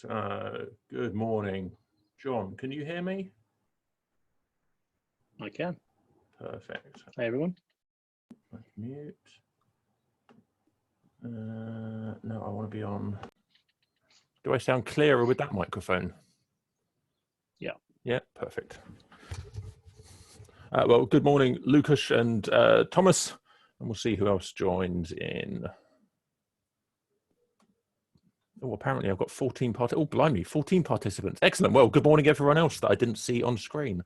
Good morning. John, can you hear me? I can. Perfect. Hey, everyone. Mute. No, I want to be on. Do I sound clearer with that microphone? Yeah. Yeah, perfect. Well, good morning, Lucas and Thomas, and we'll see who else joins in. Oh, apparently I've got 14 participants. Oh, blimey, 14 participants. Excellent. Well, good morning, everyone else that I didn't see on screen.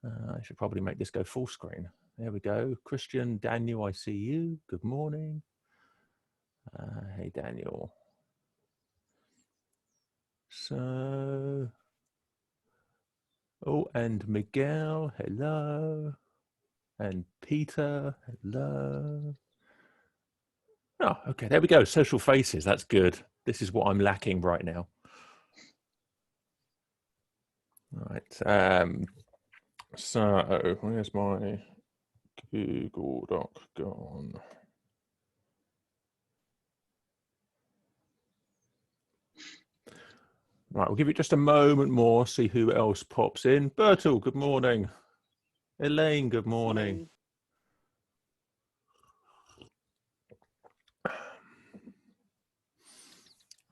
I should probably make this go full screen. There we go. Christian, Daniel, I see you. Good morning. Hey, Daniel. So, oh, and Miguel, hello. And Peter, hello. Oh, okay, there we go. Social faces, that's good. This is what I'm lacking right now. All right. So, where's my Google Doc gone? Right, we'll give it just a moment more, see who else pops in. Bertel, good morning. Elaine, good morning. I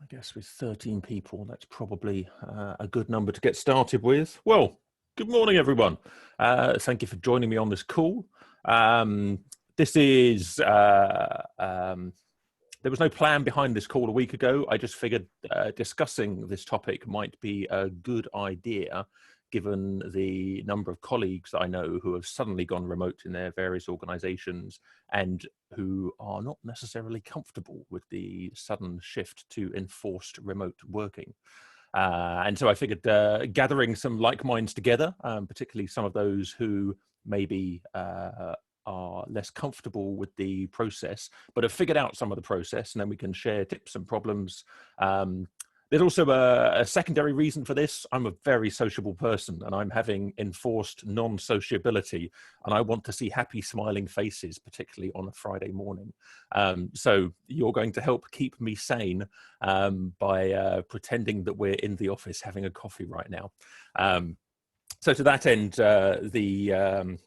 guess with 13 people, that's probably a good number to get started with. Well, good morning, everyone. Thank you for joining me on this call. This is, there was no plan behind this call a week ago. I just figured discussing this topic might be a good idea, given the number of colleagues I know who have suddenly gone remote in their various organizations and who are not necessarily comfortable with the sudden shift to enforced remote working. And so I figured gathering some like minds together, particularly some of those who maybe are less comfortable with the process, but have figured out some of the process, and then we can share tips and problems. There's also a secondary reason for this. I'm a very sociable person, and I'm having enforced non-sociability, and I want to see happy, smiling faces, particularly on a Friday morning. So you're going to help keep me sane by pretending that we're in the office having a coffee right now. So to that end, the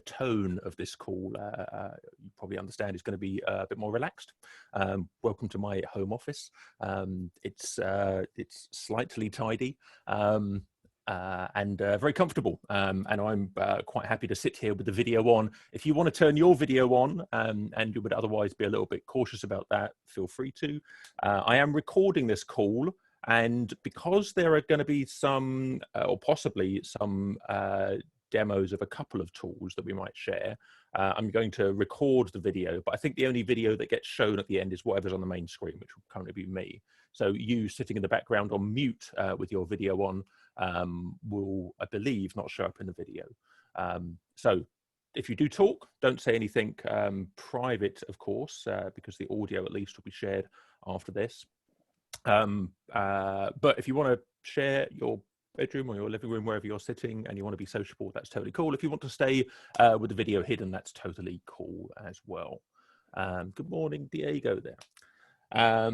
tone of this call, you probably understand, is going to be a bit more relaxed. Welcome to my home office. It's slightly tidy and very comfortable. And I'm quite happy to sit here with the video on. If you want to turn your video on and you would otherwise be a little bit cautious about that, feel free to. I am recording this call. And because there are going to be some, or possibly some demos of a couple of tools that we might share, I'm going to record the video, but I think the only video that gets shown at the end is whatever's on the main screen, which will currently be me. So you sitting in the background on mute with your video on will, I believe, not show up in the video. So if you do talk, don't say anything private, of course, because the audio at least will be shared after this. But if you want to share your bedroom or your living room, wherever you're sitting, and you want to be sociable, that's totally cool. If you want to stay with the video hidden, that's totally cool as well. Good morning, Diego there. What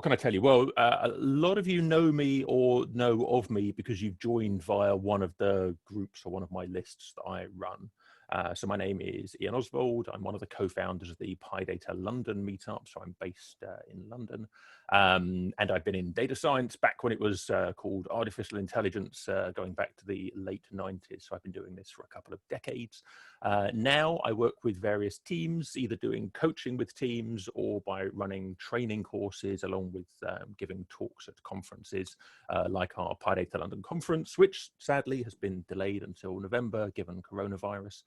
can I tell you? Well, a lot of you know me or know of me because you've joined via one of the groups or one of my lists that I run. So my name is Ian Oswald. I'm one of the co-founders of the PyData London meetup. So I'm based in London. And I've been in data science back when it was called artificial intelligence, going back to the late 90s. So I've been doing this for a couple of decades. Now I work with various teams, either doing coaching with teams or by running training courses, along with giving talks at conferences like our PyData London conference, which sadly has been delayed until November given coronavirus.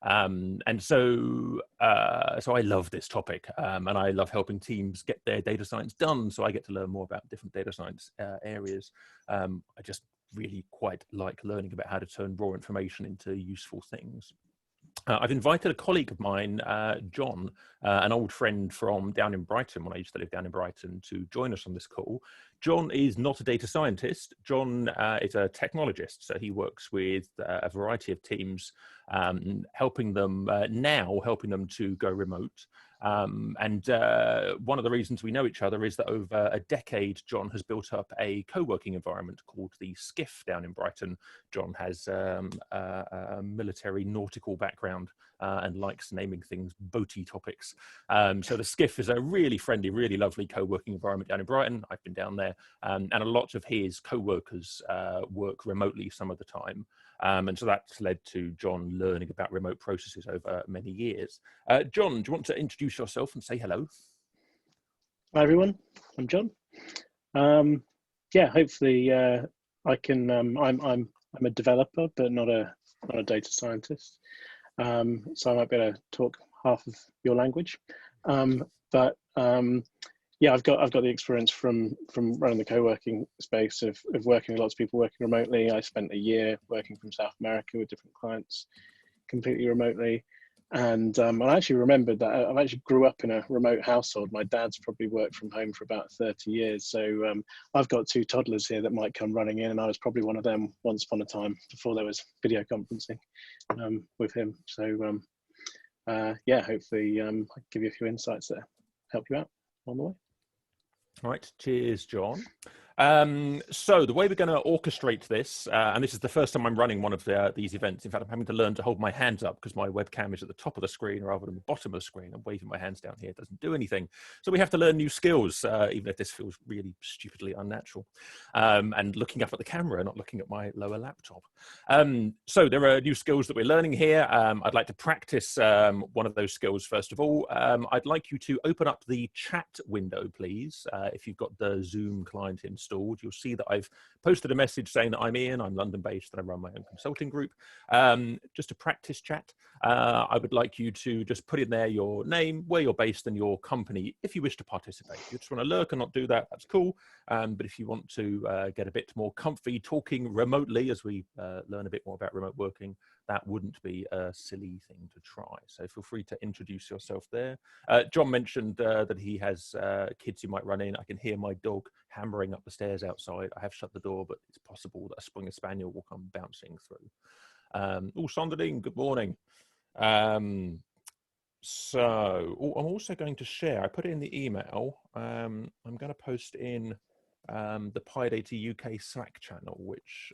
And so I love this topic, and I love helping teams get their data science done. So I get to learn more about different data science areas. I just really quite like learning about how to turn raw information into useful things. I've invited a colleague of mine, John, an old friend from down in Brighton, when I used to live down in Brighton, to join us on this call. John is not a data scientist. John is a technologist, so he works with a variety of teams, helping them to go remote. And one of the reasons we know each other is that over a decade, John has built up a co-working environment called the Skiff down in Brighton. John has a military nautical background and likes naming things boaty topics. So the Skiff is a really friendly, really lovely co-working environment down in Brighton. I've been down there, and a lot of his co-workers work remotely some of the time. And so that's led to John learning about remote processes over many years. John, do you want to introduce yourself and say hello? Hi everyone, I'm John. Yeah, hopefully I can. I'm a developer, but not a data scientist. So I might be able to talk half of your language. Yeah, I've got the experience from running the co-working space of working with lots of people working remotely. I spent a year working from South America with different clients completely remotely. And I actually remembered that I actually grew up in a remote household. My dad's probably worked from home for about 30 years. So I've got 2 toddlers here that might come running in, and I was probably one of them once upon a time before there was video conferencing with him. So yeah, hopefully I can give you a few insights that help you out on the way. All right, cheers, John. So the way we're going to orchestrate this, and this is the first time I'm running one of these events. In fact, I'm having to learn to hold my hands up because my webcam is at the top of the screen rather than the bottom of the screen. I'm waving my hands down here. It doesn't do anything. So we have to learn new skills, even if this feels really stupidly unnatural. And looking up at the camera, not looking at my lower laptop. So there are new skills that we're learning here. I'd like to practice one of those skills first of all. I'd like you to open up the chat window, please. If you've got the Zoom client installed, you'll see that I've posted a message saying that I'm Ian, I'm London-based, and I run my own consulting group. Just a practice chat. I would like you to just put in there your name, where you're based, and your company if you wish to participate. If you just want to lurk and not do that, that's cool. But if you want to get a bit more comfy talking remotely as we learn a bit more about remote working, that wouldn't be a silly thing to try. So feel free to introduce yourself there. John mentioned that he has kids who might run in. I can hear my dog hammering up the stairs outside. I have shut the door, but it's possible that a Springer Spaniel will come bouncing through. Oh, Sonderding, good morning. I'm also going to share, I put it in the email, I'm going to post in the PyData UK Slack channel, which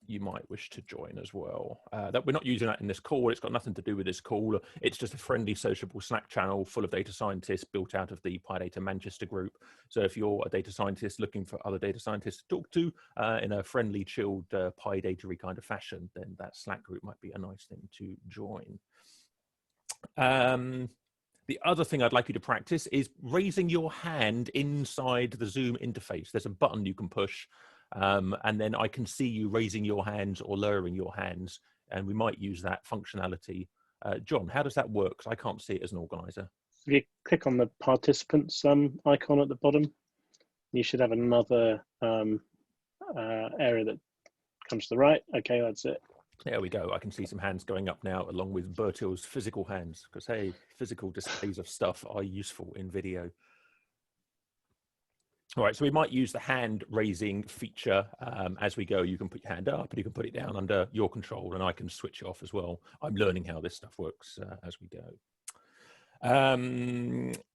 you might wish to join as well. That we're not using that in this call. It's got nothing to do with this call. It's just a friendly, sociable Slack channel full of data scientists built out of the PyData Manchester group. So if you're a data scientist looking for other data scientists to talk to in a friendly, chilled, PyData-y kind of fashion, then that Slack group might be a nice thing to join. The other thing I'd like you to practice is raising your hand inside the Zoom interface. There's a button you can push. And then I can see you raising your hands or lowering your hands, and we might use that functionality. John, how does that work? Because I can't see it as an organizer. If you click on the participants icon at the bottom, you should have another area that comes to the right. Okay, that's it. There we go. I can see some hands going up now, along with Bertil's physical hands, because hey, physical displays of stuff are useful in video. All right, so we might use the hand raising feature as we go. You can put your hand up and you can put it down under your control, and I can switch it off as well. I'm learning how this stuff works as we go.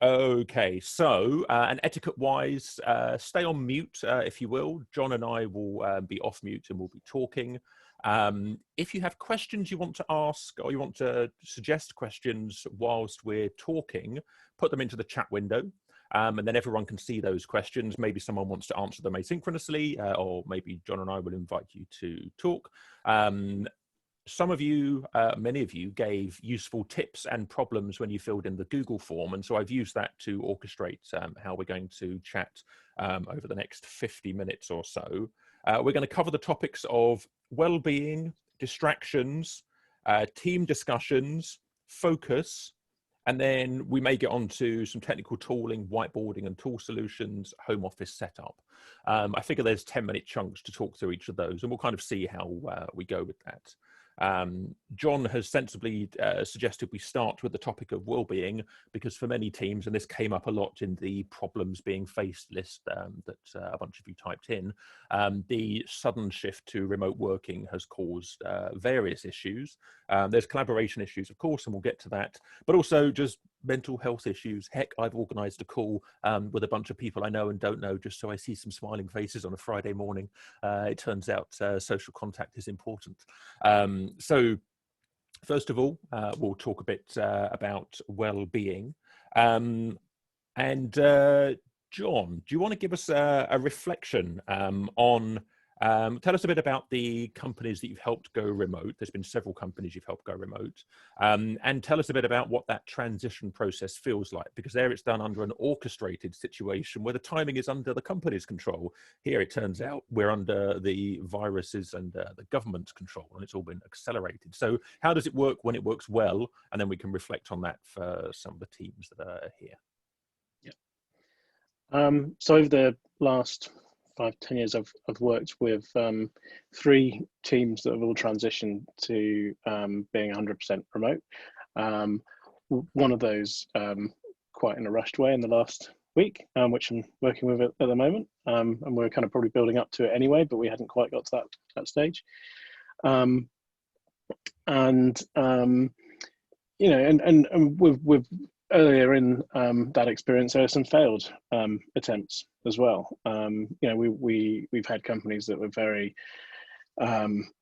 Okay, so and etiquette wise, stay on mute if you will. John and I will be off mute and we'll be talking. If you have questions you want to ask or you want to suggest questions whilst we're talking, put them into the chat window. And then everyone can see those questions. Maybe someone wants to answer them asynchronously, or maybe John and I will invite you to talk. Some of you, many of you gave useful tips and problems when you filled in the Google form. And so I've used that to orchestrate how we're going to chat over the next 50 minutes or so. We're going to cover the topics of well-being, distractions, team discussions, focus, and then we may get on to some technical tooling, whiteboarding and tool solutions, home office setup. I figure there's 10-minute chunks to talk through each of those, and we'll kind of see how we go with that. John has sensibly suggested we start with the topic of well-being, because for many teams, and this came up a lot in the problems being faced list that a bunch of you typed in, the sudden shift to remote working has caused various issues. There's collaboration issues, of course, and we'll get to that, but also just mental health issues. Heck, I've organised a call with a bunch of people I know and don't know, just so I see some smiling faces on a Friday morning. It turns out social contact is important. So first of all, we'll talk a bit about well-being. And John, do you want to give us a reflection on, tell us a bit about the companies that you've helped go remote. There's been several companies you've helped go remote. And tell us a bit about what that transition process feels like, because there it's done under an orchestrated situation where the timing is under the company's control. Here it turns out we're under the viruses and the government's control, and it's all been accelerated. So how does it work when it works well? And then we can reflect on that for some of the teams that are here. So over the last 5-10 years, I've worked with 3 teams that have all transitioned to being 100% remote. One of those quite in a rushed way in the last week, which I'm working with at the moment, and we're kind of probably building up to it anyway, but we hadn't quite got to that stage. You know, and with earlier in that experience, there are some failed attempts as well. You know, we've had companies that were very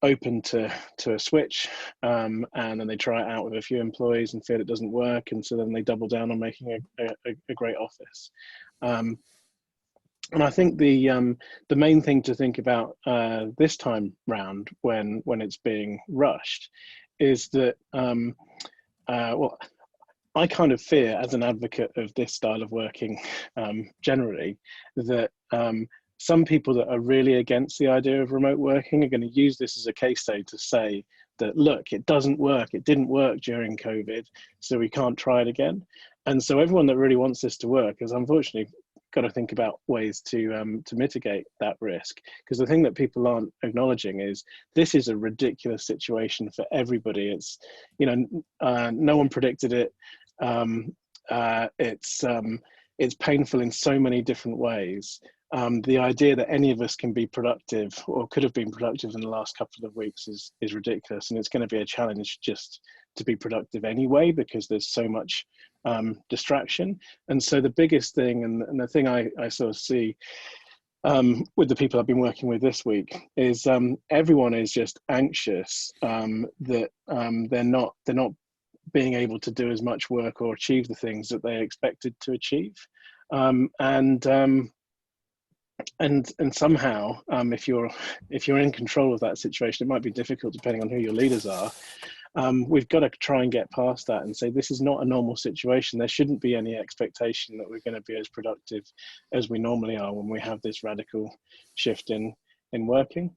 open to a switch, and then they try it out with a few employees and feel it doesn't work, and so then they double down on making a great office. And I think the main thing to think about this time round, when it's being rushed, is that well, I kind of fear, as an advocate of this style of working generally, that some people that are really against the idea of remote working are going to use this as a case study to say that, look, it doesn't work, it didn't work during COVID, so we can't try it again. And so everyone that really wants this to work has unfortunately got to think about ways to mitigate that risk. Because the thing that people aren't acknowledging is this is a ridiculous situation for everybody. It's, you know, no one predicted it. It's painful in so many different ways. The idea that any of us can be productive or could have been productive in the last couple of weeks is ridiculous, and it's going to be a challenge just to be productive anyway, because there's so much distraction. And so the biggest thing, and the thing I sort of see with the people I've been working with this week, is everyone is just anxious that they're not being able to do as much work or achieve the things that they expected to achieve. And somehow, if you're in control of that situation, it might be difficult depending on who your leaders are. We've got to try and get past that and say this is not a normal situation. There shouldn't be any expectation that we're going to be as productive as we normally are when we have this radical shift in working.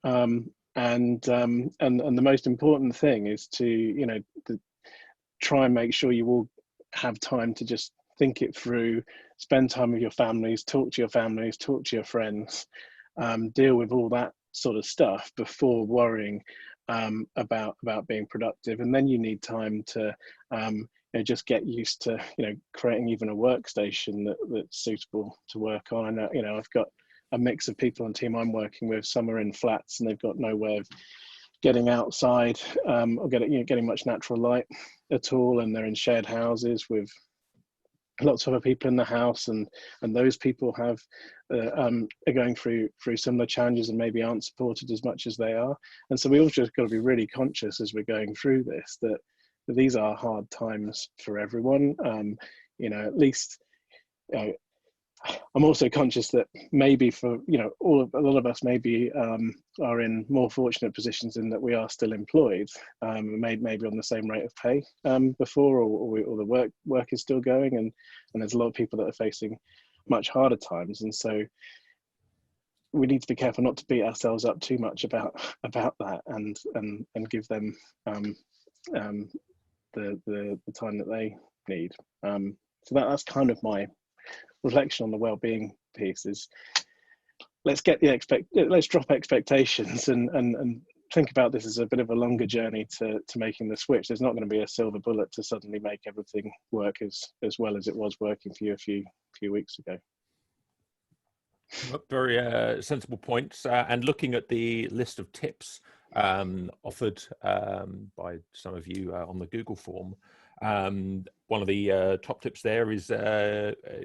And the most important thing is to, you know, try and make sure you all have time to just think it through, spend time with your families, talk to your friends, deal with all that sort of stuff before worrying about being productive. And then you need time to you know, just get used to, you know, creating even a workstation that's suitable to work on. I know, you know, I've got a mix of people on the team I'm working with. Some are in flats and they've got no way of getting outside or getting much natural light at all, and they're in shared houses with lots of other people in the house, and those people have are going through similar challenges and maybe aren't supported as much as they are. And so we all just got to be really conscious as we're going through this that these are hard times for everyone. You know, at least, you know, I'm also conscious that maybe for, you know, a lot of us maybe are in more fortunate positions in that we are still employed, maybe on the same rate of pay before, or the work is still going, and there's a lot of people that are facing much harder times. And so we need to be careful not to beat ourselves up too much about that, and give them the time that they need. So that's kind of my reflection on the well-being piece. Is let's drop expectations and think about this as a bit of a longer journey to making the switch. There's not going to be a silver bullet to suddenly make everything work as well as it was working for you a few weeks ago. Very sensible points. And looking at the list of tips offered by some of you on the Google form, one of the top tips there is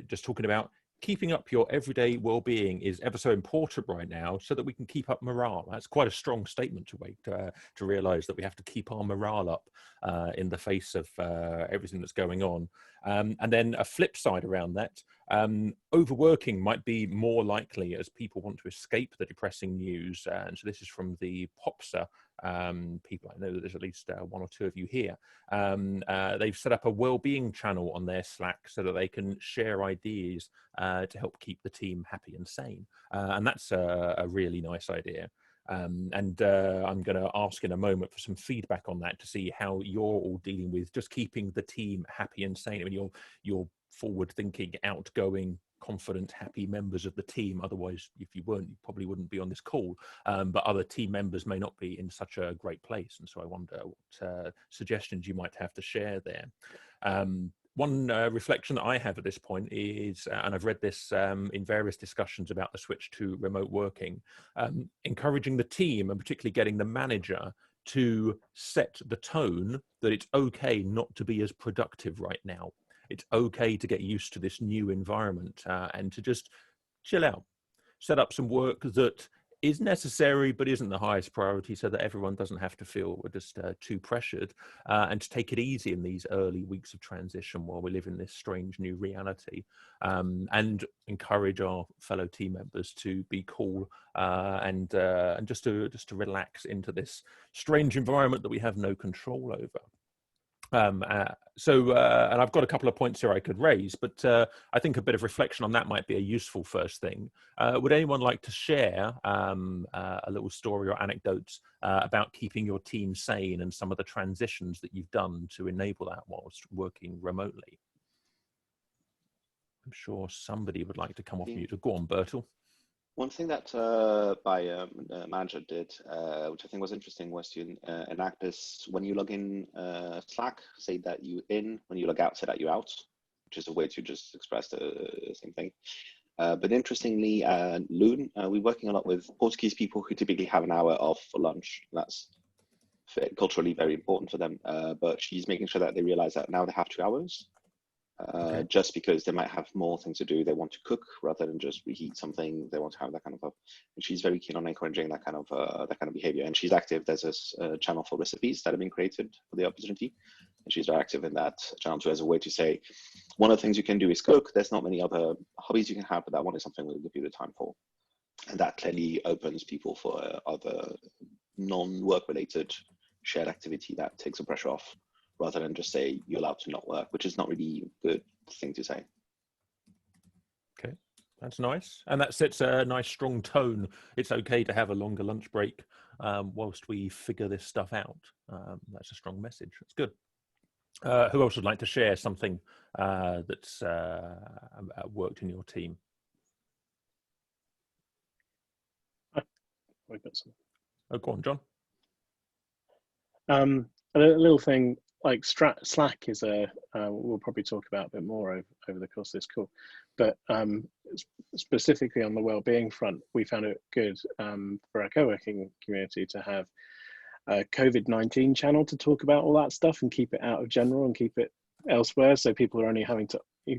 just talking about keeping up your everyday well-being is ever so important right now so that we can keep up morale. That's quite a strong statement to make, to realize that we have to keep our morale up in the face of everything that's going on. And then a flip side around that, overworking might be more likely as people want to escape the depressing news. And so this is from the POPSA people. I know that there's at least one or two of you here. They've set up a well-being channel on their Slack so that they can share ideas to help keep the team happy and sane. And that's a really nice idea. And I'm going to ask in a moment for some feedback on that to see how you're all dealing with just keeping the team happy and sane. I mean, you're forward-thinking, outgoing, confident, happy members of the team. Otherwise, if you weren't, you probably wouldn't be on this call. But other team members may not be in such a great place. And so I wonder what suggestions you might have to share there. One reflection that I have at this point is, and I've read this in various discussions about the switch to remote working, encouraging the team and particularly getting the manager to set the tone that it's okay not to be as productive right now. It's okay to get used to this new environment and to just chill out, set up some work that is necessary but isn't the highest priority so that everyone doesn't have to feel just too pressured, and to take it easy in these early weeks of transition while we live in this strange new reality, and encourage our fellow team members to be cool and just to relax into this strange environment that we have no control over. And I've got a couple of points here I could raise, but I think a bit of reflection on that might be a useful first thing. Would anyone like to share a little story or anecdotes about keeping your team sane and some of the transitions that you've done to enable that whilst working remotely? I'm sure somebody would like to come off mute. Go on, Bertel. One thing that my manager did, which I think was interesting, was to enact this: when you log in Slack, say that you in; when you log out, say that you're out, which is a way to just express the same thing. But interestingly, Loon, we're working a lot with Portuguese people who typically have an hour off for lunch. That's culturally very important for them. But she's making sure that they realize that now they have 2 hours. Okay. Just because they might have more things to do. They want to cook rather than just reheat something. They want to have that kind of and she's very keen on encouraging that kind of behavior. And she's active. There's a channel for recipes that have been created for the opportunity. And she's very active in that channel too, as a way to say, one of the things you can do is cook. There's not many other hobbies you can have, but that one is something we'll give you the time for. And that clearly opens people for other non-work related shared activity that takes the pressure off, rather than just say you're allowed to not work, which is not really a good thing to say. Okay, that's nice. And that sets a nice strong tone. It's okay to have a longer lunch break whilst we figure this stuff out. That's a strong message. That's good. Who else would like to share something that's worked in your team? We've got some. Oh, go on, John. A little thing, like Slack is we'll probably talk about a bit more over the course of this call, but specifically on the well-being front, we found it good for our co-working community to have a COVID-19 channel to talk about all that stuff and keep it out of general and keep it elsewhere, so people are only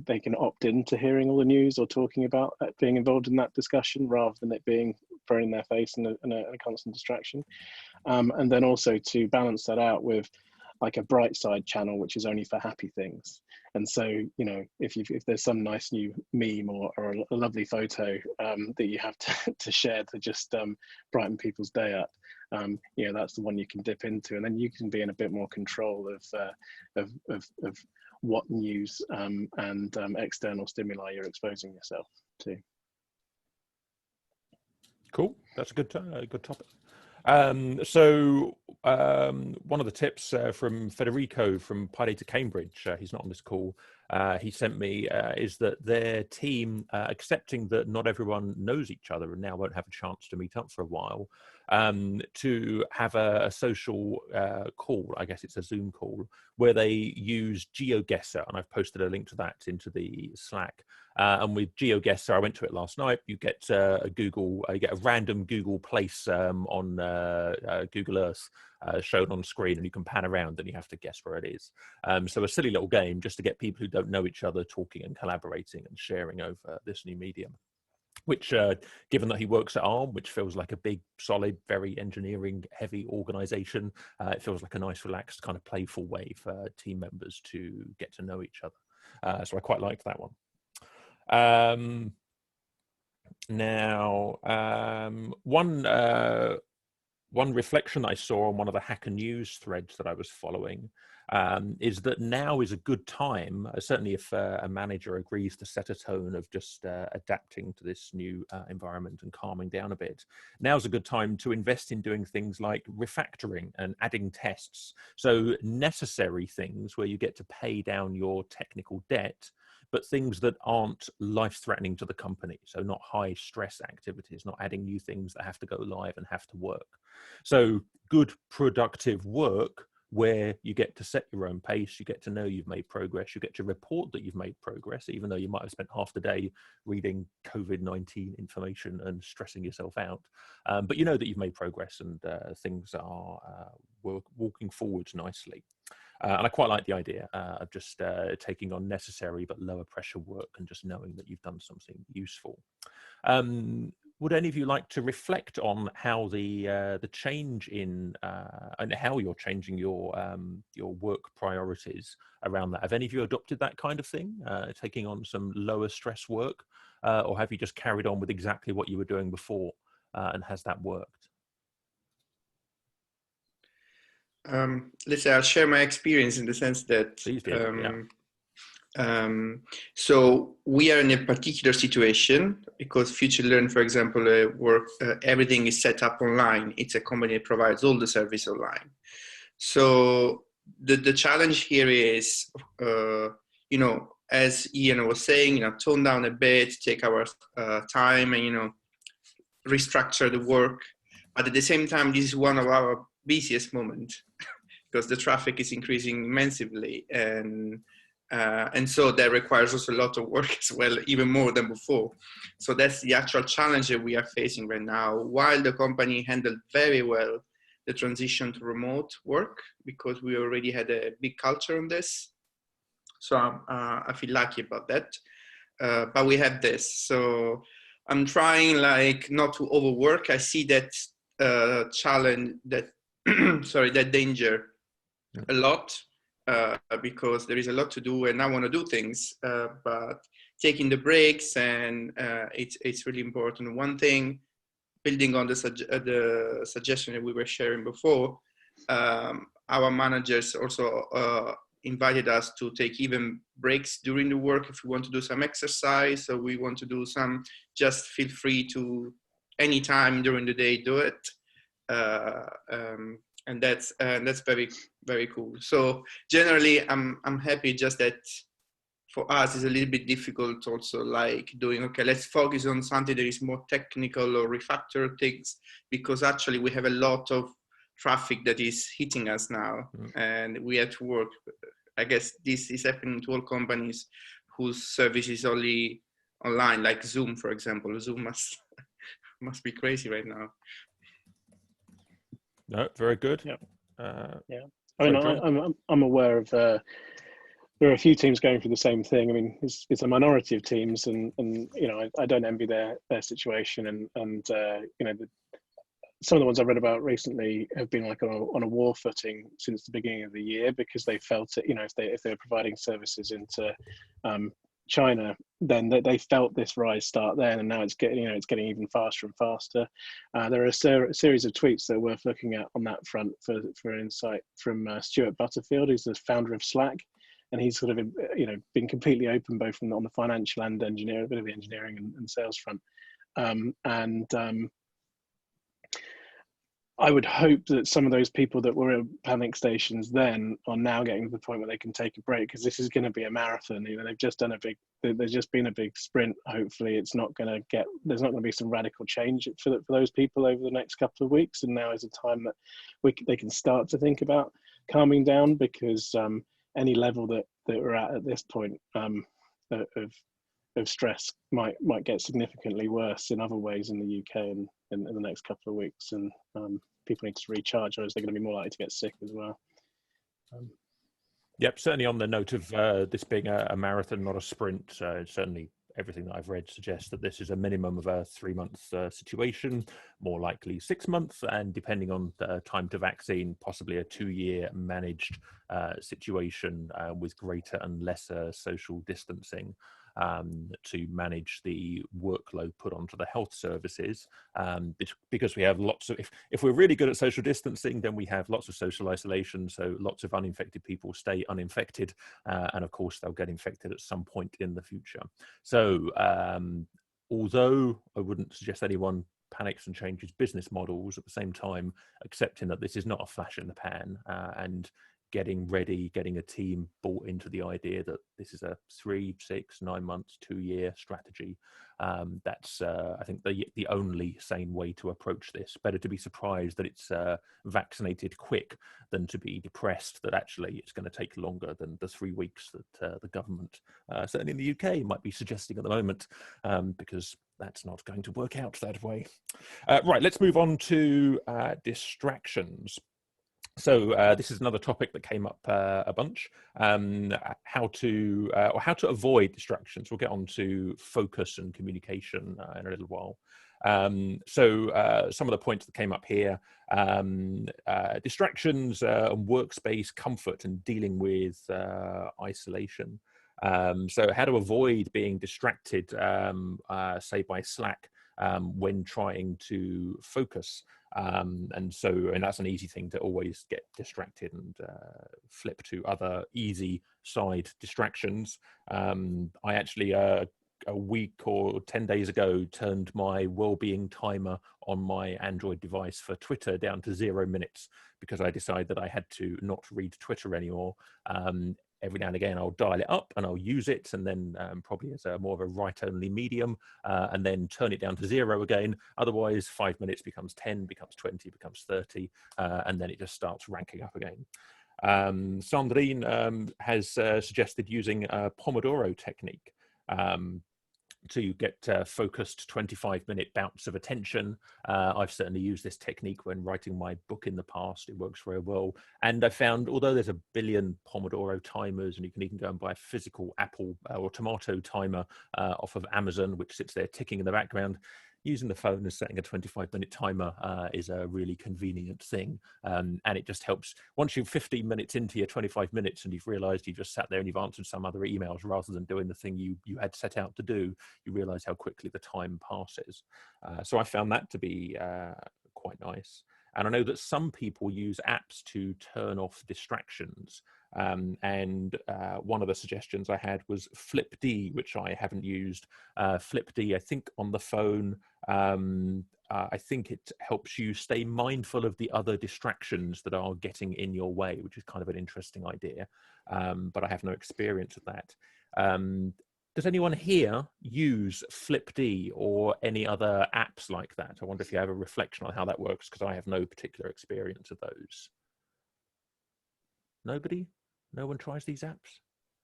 they can opt in to hearing all the news or talking about being involved in that discussion rather than it being thrown in their face and a constant distraction. And then also to balance that out with like a bright side channel, which is only for happy things. And so, you know, if there's some nice new meme or a lovely photo that you have to share to just brighten people's day up, you know, that's the one you can dip into, and then you can be in a bit more control of what news and external stimuli you're exposing yourself to. Cool. That's a good topic. One of the tips from Federico from PyData Cambridge, he's not on this call, he sent me, is that their team, accepting that not everyone knows each other and now won't have a chance to meet up for a while, to have a social call, I guess it's a Zoom call, where they use GeoGuessr, and I've posted a link to that into the Slack. And with GeoGuessr, I went to it last night. You get you get a random Google place on Google Earth shown on screen, and you can pan around and you have to guess where it is. So a silly little game just to get people who don't know each other talking and collaborating and sharing over this new medium. Which, given that he works at ARM, which feels like a big, solid, very engineering-heavy organization, it feels like a nice, relaxed, kind of playful way for team members to get to know each other. So I quite liked that one. One reflection I saw on one of the Hacker News threads that I was following is that now is a good time, certainly if a manager agrees to set a tone of just adapting to this new environment and calming down a bit. Now's a good time to invest in doing things like refactoring and adding tests. So necessary things where you get to pay down your technical debt, but things that aren't life-threatening to the company. So not high-stress activities, not adding new things that have to go live and have to work. So good, productive work where you get to set your own pace, you get to know you've made progress, you get to report that you've made progress, even though you might have spent half the day reading COVID-19 information and stressing yourself out. But you know that you've made progress and things are walking forwards nicely. And I quite like the idea of just taking on necessary but lower pressure work and just knowing that you've done something useful. Would any of you like to reflect on how the change in and how you're changing your work priorities around that? Have any of you adopted that kind of thing, taking on some lower stress work, or have you just carried on with exactly what you were doing before, and has that worked? Let's say I'll share my experience in the sense that Please do, so we are in a particular situation because FutureLearn, for example, everything is set up online. It's a company that provides all the service online. So the challenge here is, as Ian was saying, tone down a bit, take our time, and restructure the work. But at the same time, this is one of our busiest moments because the traffic is increasing immensely, and so that requires also a lot of work as well, even more than before. So that's the actual challenge that we are facing right now. While the company handled very well the transition to remote work because we already had a big culture on this, so I feel lucky about that. But we have this, so I'm trying not to overwork. I see that challenge, that that danger a lot because there is a lot to do and I want to do things, but taking the breaks and it's really important. One thing, building on the suggestion that we were sharing before, our managers also invited us to take even breaks during the work if we want to do some exercise or we want to do some, just feel free to anytime during the day do it. And that's very, very cool. So generally I'm happy, just that for us it's a little bit difficult also, doing, okay, let's focus on something that is more technical or refactor things, because actually we have a lot of traffic that is hitting us now, and we have to work. I guess this is happening to all companies whose service is only online, like Zoom, for example. Zoom must be crazy right now. No, very good. Yeah. Yeah. I mean, I'm aware of there are a few teams going through the same thing. I mean, it's a minority of teams, and I don't envy their situation, and some of the ones I've read about recently have been on a war footing since the beginning of the year, because they felt it. If they were providing services into China, then they felt this rise start then, and now it's getting even faster and faster. There are a series of tweets that are worth looking at on that front for insight from Stuart Butterfield, who's the founder of Slack, and he's sort of been completely open both on the financial and a bit of the engineering and sales front, I would hope that some of those people that were at panic stations then are now getting to the point where they can take a break, because this is going to be a marathon. You know, there's just been a big sprint. Hopefully there's not going to be some radical change for those people over the next couple of weeks. And now is a time that they can start to think about calming down, because any level that we're at this point of stress might get significantly worse in other ways in the UK in the next couple of weeks, and people need to recharge, or else they're going to be more likely to get sick as well. Yep, certainly on the note of this being a marathon, not a sprint, certainly everything that I've read suggests that this is a minimum of a 3-month situation, more likely 6 months, and depending on the time to vaccine, possibly a 2-year managed situation with greater and lesser social distancing to manage the workload put onto the health services. Because we have lots of, if we're really good at social distancing, then we have lots of social isolation, so lots of uninfected people stay uninfected, and of course they'll get infected at some point in the future. So although I wouldn't suggest anyone panics and changes business models, at the same time accepting that this is not a flash in the pan, and getting ready, getting a team bought into the idea that this is a 3, 6, 9 months, 2-year strategy. That's, I think, the only sane way to approach this. Better to be surprised that it's vaccinated quick than to be depressed that actually it's going to take longer than the 3 weeks that the government, certainly in the UK, might be suggesting at the moment, because that's not going to work out that way. Right, let's move on to distractions. So this is another topic that came up a bunch, how to avoid distractions. We'll get on to focus and communication in a little while. So some of the points that came up here, distractions and workspace comfort and dealing with isolation. So how to avoid being distracted, say by Slack, when trying to focus. And that's an easy thing to always get distracted and flip to other easy side distractions. I actually a week or 10 days ago turned my well-being timer on my Android device for Twitter down to 0 minutes, because I decided that I had to not read Twitter anymore. Every now and again, I'll dial it up and I'll use it, and then probably as more of a write-only medium, and then turn it down to 0 again. Otherwise, 5 minutes becomes 10, becomes 20, becomes 30, and then it just starts ranking up again. Sandrine has suggested using a Pomodoro technique to get focused 25-minute bouts of attention. I've certainly used this technique when writing my book in the past. It works very well. And I found, although there's a billion Pomodoro timers, and you can even go and buy a physical Apple or tomato timer off of Amazon, which sits there ticking in the background, using the phone and setting a 25-minute timer is a really convenient thing. And it just helps. Once you're 15 minutes into your 25 minutes and you've realized you just sat there and you've answered some other emails rather than doing the thing you had set out to do, you realize how quickly the time passes. So I found that to be quite nice. And I know that some people use apps to turn off distractions. And one of the suggestions I had was FlipD, which I haven't used. FlipD, I think on the phone, I think it helps you stay mindful of the other distractions that are getting in your way, which is kind of an interesting idea. But I have no experience of that. Does anyone here use FlipD or any other apps like that? I wonder if you have a reflection on how that works, because I have no particular experience of those. Nobody? No one tries these apps?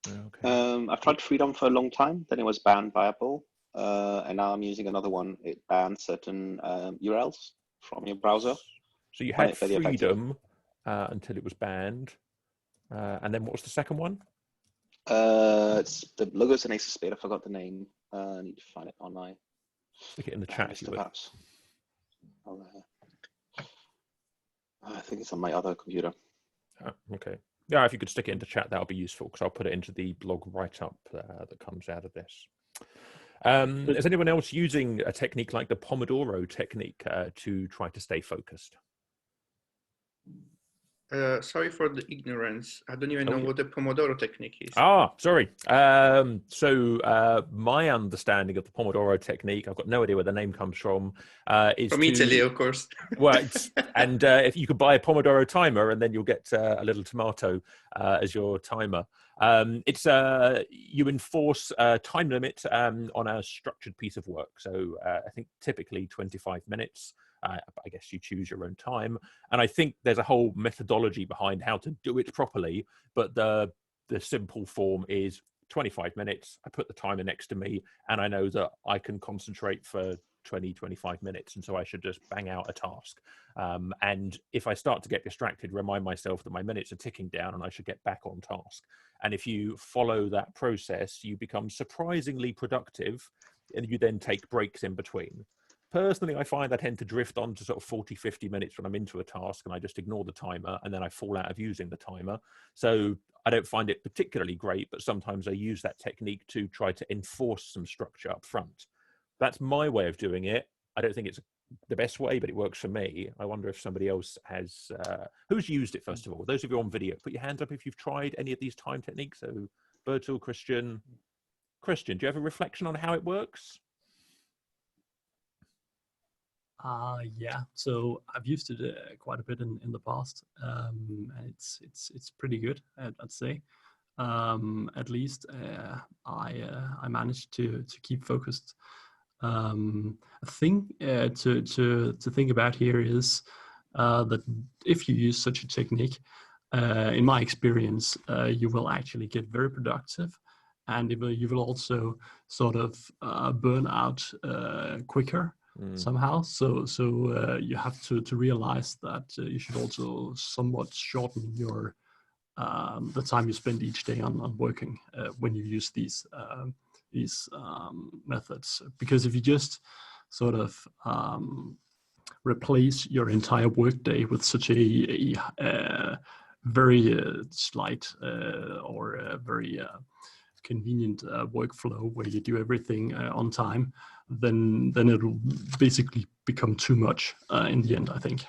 Okay. I've tried Freedom for a long time, then it was banned by Apple, and now I'm using another one. It bans certain URLs from your browser. So you had Freedom until it was banned, and then what was the second one? It's the Logos and Ace of Spades. I forgot the name. I need to find it online. Stick it in the chat if you would. I think it's on my other computer. Oh, okay. Yeah, if you could stick it into chat, that would be useful, because I'll put it into the blog write-up that comes out of this. Is anyone else using a technique like the Pomodoro technique to try to stay focused? Sorry for the ignorance. I don't even Oh, know yeah. what the Pomodoro technique is. Sorry. My understanding of the Pomodoro technique, I've got no idea where the name comes from, is From to Italy, of course. well, if you could buy a Pomodoro timer, and then you'll get a little tomato as your timer. You enforce a time limit on a structured piece of work. So I think typically 25 minutes. I guess you choose your own time, and I think there's a whole methodology behind how to do it properly. But the simple form is 25 minutes. I put the timer next to me, and I know that I can concentrate for 20-25 minutes, and so I should just bang out a task. And if I start to get distracted, remind myself that my minutes are ticking down and I should get back on task. And if you follow that process, you become surprisingly productive, and you then take breaks in between. Personally, I find I tend to drift on to sort of 40-50 minutes when I'm into a task, and I just ignore the timer, and then I fall out of using the timer. So I don't find it particularly great, but sometimes I use that technique to try to enforce some structure up front. That's my way of doing it. I don't think it's the best way, but it works for me. I wonder if somebody else has, who's used it, first of all? Those of you on video, put your hands up if you've tried any of these time techniques. So Bertil, Christian, do you have a reflection on how it works? Yeah, so I've used it quite a bit in the past, and it's pretty good, I'd say. At least I managed to keep focused. A thing to think about here is that if you use such a technique, in my experience, you will actually get very productive, and you will also sort of burn out quicker. Somehow, so you have to realize that you should also somewhat shorten your the time you spend each day on working when you use these methods. Because if you just sort of replace your entire workday with such a very slight or very convenient workflow where you do everything on time, then it'll basically become too much in the end, I think.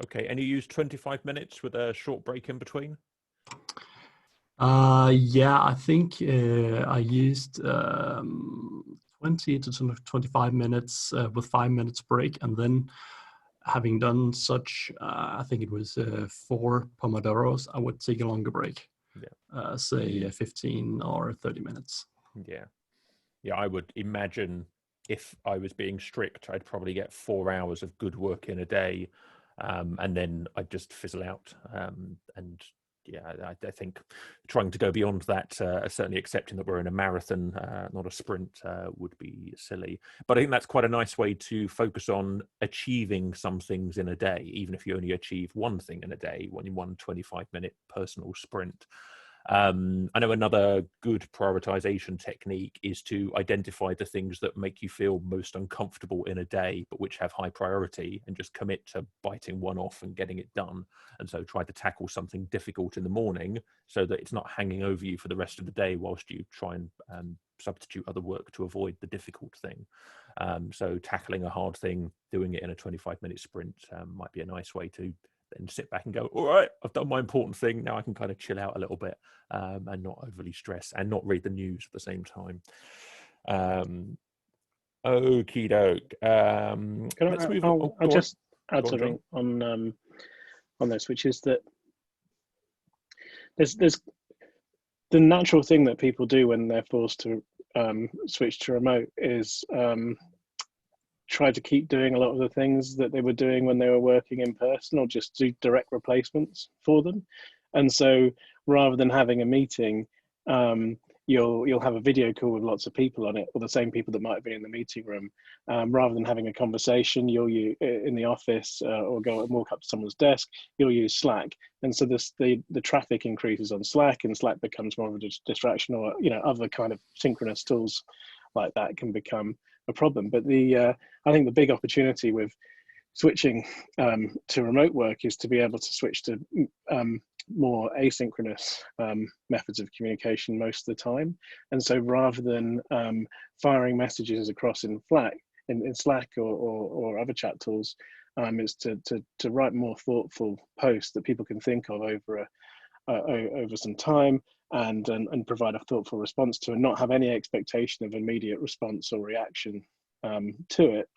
Okay, and you use 25 minutes with a short break in between? Yeah, I think I used 20 to 25 minutes with 5 minutes break, and then having done such, I think it was 4 Pomodoros, I would take a longer break. Yeah. Say 15 or 30 minutes. Yeah, I would imagine if I was being strict, I'd probably get 4 hours of good work in a day, and then I'd just fizzle out. And yeah, I think trying to go beyond that, certainly accepting that we're in a marathon, not a sprint, would be silly. But I think that's quite a nice way to focus on achieving some things in a day, even if you only achieve one thing in a day, in one 25-minute personal sprint. I know another good prioritization technique is to identify the things that make you feel most uncomfortable in a day, but which have high priority, and just commit to biting one off and getting it done. And so try to tackle something difficult in the morning so that it's not hanging over you for the rest of the day whilst you try and substitute other work to avoid the difficult thing. So tackling a hard thing, doing it in a 25-minute sprint might be a nice way to then sit back and go, all right, I've done my important thing. Now I can kind of chill out a little bit and not overly stress and not read the news at the same time. Okie doke. Let's move on. I'll just add something on this, which is that there's the natural thing that people do when they're forced to switch to remote is try to keep doing a lot of the things that they were doing when they were working in person, or just do direct replacements for them. And so rather than having a meeting, you'll have a video call with lots of people on it, or the same people that might be in the meeting room. Rather than having a conversation, you'll use in the office or go and walk up to someone's desk, you'll use Slack. And so the traffic increases on Slack, and Slack becomes more of a distraction, or other kind of synchronous tools like that can become a problem. But I think the big opportunity with switching to remote work is to be able to switch to more asynchronous methods of communication most of the time. And so rather than firing messages across in in Slack or other chat tools, is to write more thoughtful posts that people can think of over some time, and provide a thoughtful response to, and not have any expectation of immediate response or reaction to it,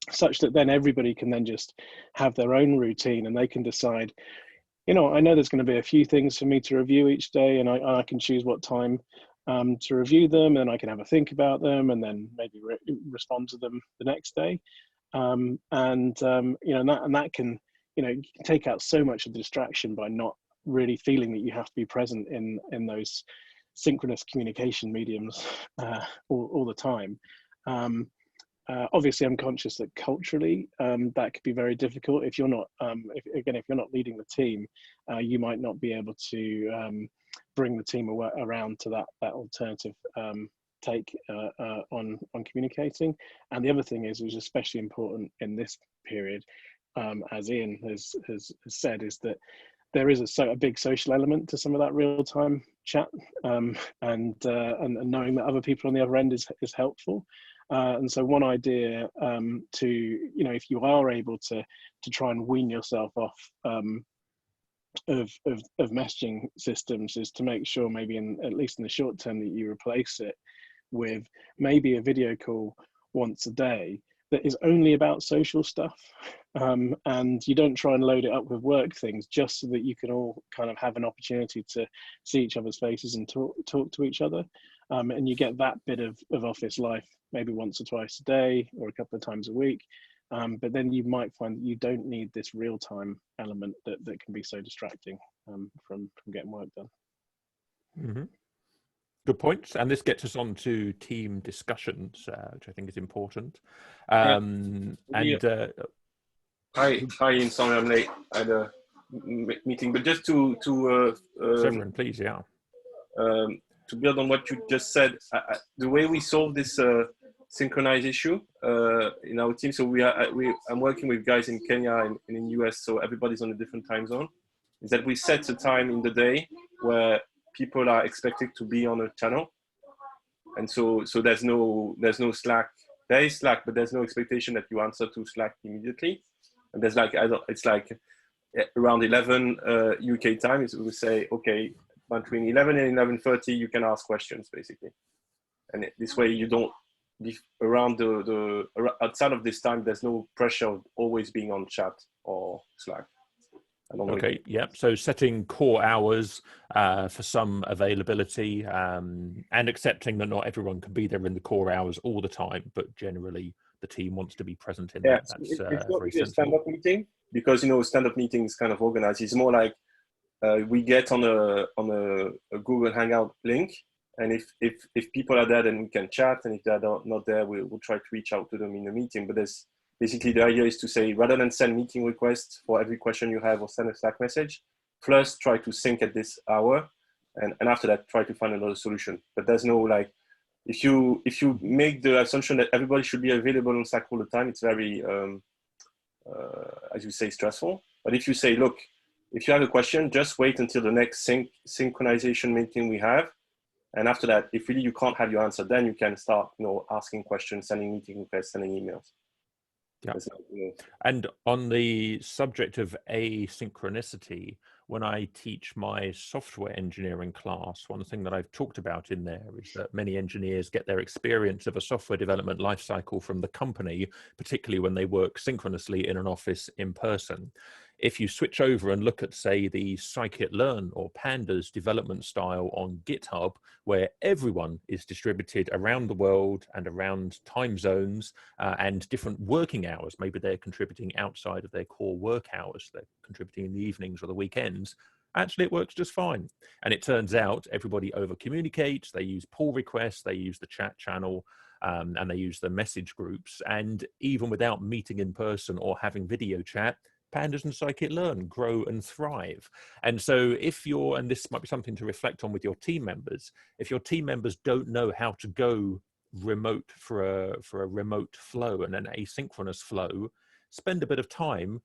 such that then everybody can then just have their own routine, and they can decide, I know there's going to be a few things for me to review each day, and I can choose what time to review them, and I can have a think about them, and then maybe respond to them the next day. And that can, you can take out so much of the distraction by not really feeling that you have to be present in those synchronous communication mediums all the time. Obviously, I'm conscious that culturally that could be very difficult. If you're not, if you're not leading the team, you might not be able to bring the team around to that alternative take on communicating. And the other thing is, which is especially important in this period, as Ian has said, is that there is a big social element to some of that real-time chat, and knowing that other people on the other end is helpful. And so one idea to, if you are able to try and wean yourself off of messaging systems, is to make sure, maybe at least in the short term, that you replace it with maybe a video call once a day that is only about social stuff, and you don't try and load it up with work things, just so that you can all kind of have an opportunity to see each other's faces and talk to each other, and you get that bit of office life maybe once or twice a day or a couple of times a week, but then you might find that you don't need this real-time element that can be so distracting from getting work done. Mm-hmm. Good points, and this gets us on to team discussions, which I think is important. Hi, Ian. Sorry, I'm late. I had a meeting, but just to Severin, please, yeah. To build on what you just said, the way we solve this synchronized issue in our team. So I'm working with guys in Kenya and in US, so everybody's on a different time zone. Is that we set a time in the day where people are expected to be on a channel, and so there's no Slack. There is Slack, but there's no expectation that you answer to Slack immediately. And there's it's like around 11 UK time. So we say, okay, between 11 and 11:30, you can ask questions basically, and this way you don't be around outside of this time. There's no pressure of always being on chat or Slack. Okay, yeah. So setting core hours for some availability, and accepting that not everyone can be there in the core hours all the time, but generally the team wants to be present in that. That's it's not very really a sensible. stand-up meeting, because stand-up meeting is kind of organized. It's more like we get on a Google Hangout link, and if people are there, then we can chat, and if they're not there, we'll try to reach out to them in the meeting. But there's basically, the idea is to say, rather than send meeting requests for every question you have or send a Slack message, first try to sync at this hour, and after that try to find another solution. But there's no if you make the assumption that everybody should be available on Slack all the time, it's very as you say, stressful. But if you say, look, if you have a question, just wait until the next synchronization meeting we have, and after that, if really you can't have your answer, then you can start asking questions, sending meeting requests, sending emails. Yeah. And on the subject of asynchronicity, when I teach my software engineering class, one thing that I've talked about in there is that many engineers get their experience of a software development lifecycle from the company, particularly when they work synchronously in an office in person. If you switch over and look at, say, the scikit-learn or Pandas development style on GitHub, where everyone is distributed around the world and around time zones and different working hours, maybe they're contributing outside of their core work hours, they're contributing in the evenings or the weekends, actually it works just fine. And it turns out everybody over communicates, they use pull requests, they use the chat channel, and they use the message groups. And even without meeting in person or having video chat, Pandas and scikit-learn grow and thrive. And so if you're, and this might be something to reflect on with your team members, if your team members don't know how to go remote for a remote flow and an asynchronous flow, spend a bit of time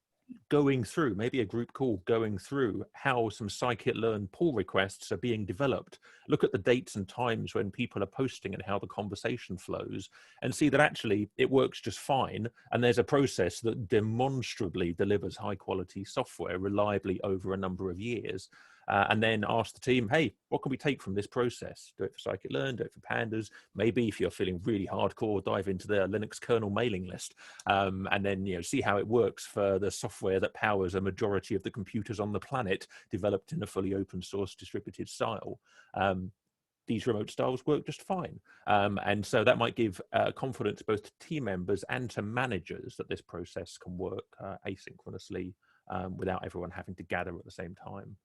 going through, maybe a group call, going through how some scikit-learn pull requests are being developed. Look at the dates and times when people are posting and how the conversation flows, and see that actually it works just fine. And there's a process that demonstrably delivers high quality software reliably over a number of years. And then ask the team, hey, what can we take from this process? Do it for scikit-learn, do it for pandas. Maybe if you're feeling really hardcore, dive into the Linux kernel mailing list, and then see how it works for the software that powers a majority of the computers on the planet, developed in a fully open source distributed style. These remote styles work just fine. And so that might give confidence both to team members and to managers that this process can work asynchronously without everyone having to gather at the same time.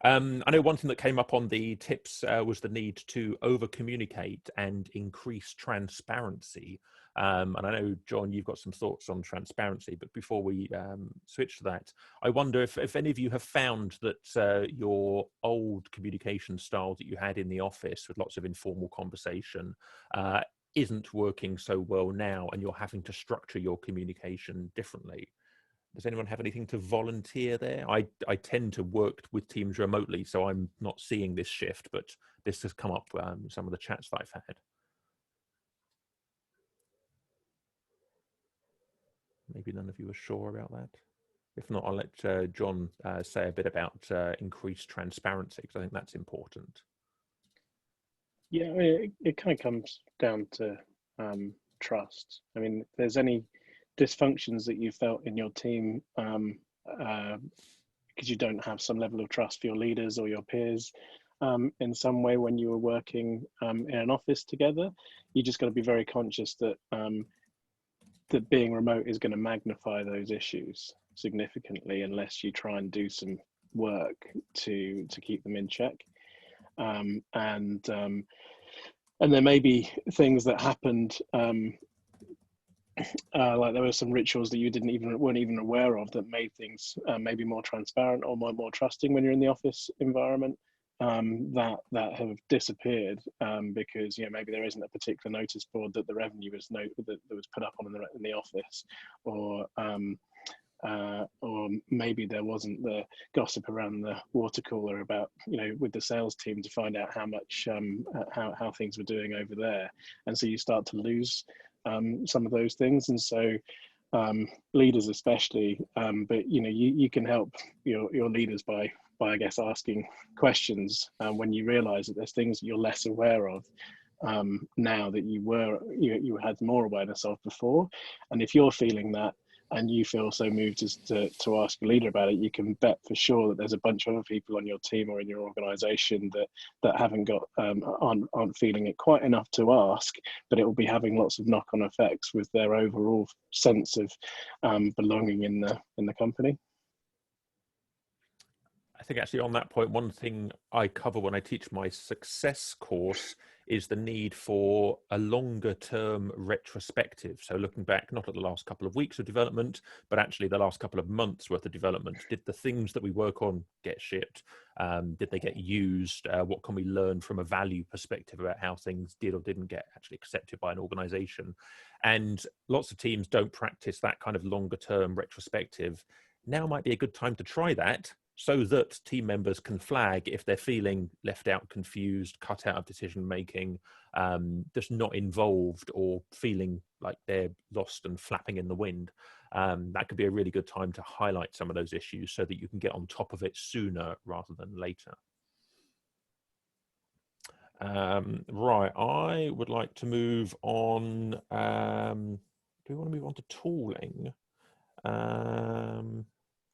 I know one thing that came up on the tips was the need to over-communicate and increase transparency. And I know, John, you've got some thoughts on transparency, but before we switch to that, I wonder if any of you have found that your old communication style that you had in the office with lots of informal conversation isn't working so well now, and you're having to structure your communication differently. Does anyone have anything to volunteer there? I tend to work with teams remotely, so I'm not seeing this shift, but this has come up in some of the chats that I've had. Maybe none of you are sure about that. If not, I'll let John say a bit about increased transparency, because I think that's important. Yeah, I mean, it kind of comes down to trust. I mean, if there's any dysfunctions that you felt in your team because you don't have some level of trust for your leaders or your peers in some way when you were working in an office together, you just got to be very conscious that that being remote is going to magnify those issues significantly unless you try and do some work to keep them in check. And there may be things that happened like there were some rituals that you weren't even aware of that made things maybe more transparent or more trusting when you're in the office environment that have disappeared because maybe there isn't a particular notice board that the revenue was that was put up on in the office, or maybe there wasn't the gossip around the water cooler about with the sales team to find out how much how things were doing over there, and so you start to lose some of those things. And so leaders especially, but you can help your leaders by I guess asking questions when you realize that there's things that you're less aware of now that you had more awareness of before. And if you're feeling that and you feel so moved as to ask a leader about it, you can bet for sure that there's a bunch of other people on your team or in your organization that haven't got aren't feeling it quite enough to ask, but it will be having lots of knock-on effects with their overall sense of belonging in the company. I think actually on that point, one thing I cover when I teach my success course is the need for a longer term retrospective. So looking back, not at the last couple of weeks of development, but actually the last couple of months worth of development. Did the things that we work on get shipped? Did they get used? What can we learn from a value perspective about how things did or didn't get actually accepted by an organization? And lots of teams don't practice that kind of longer term retrospective. Now might be a good time to try that, so that team members can flag if they're feeling left out, confused, cut out of decision making, just not involved, or feeling like they're lost and flapping in the wind. That could be a really good time to highlight some of those issues so that you can get on top of it sooner rather than later. Right, I would like to move on. Do we want to move on to tooling?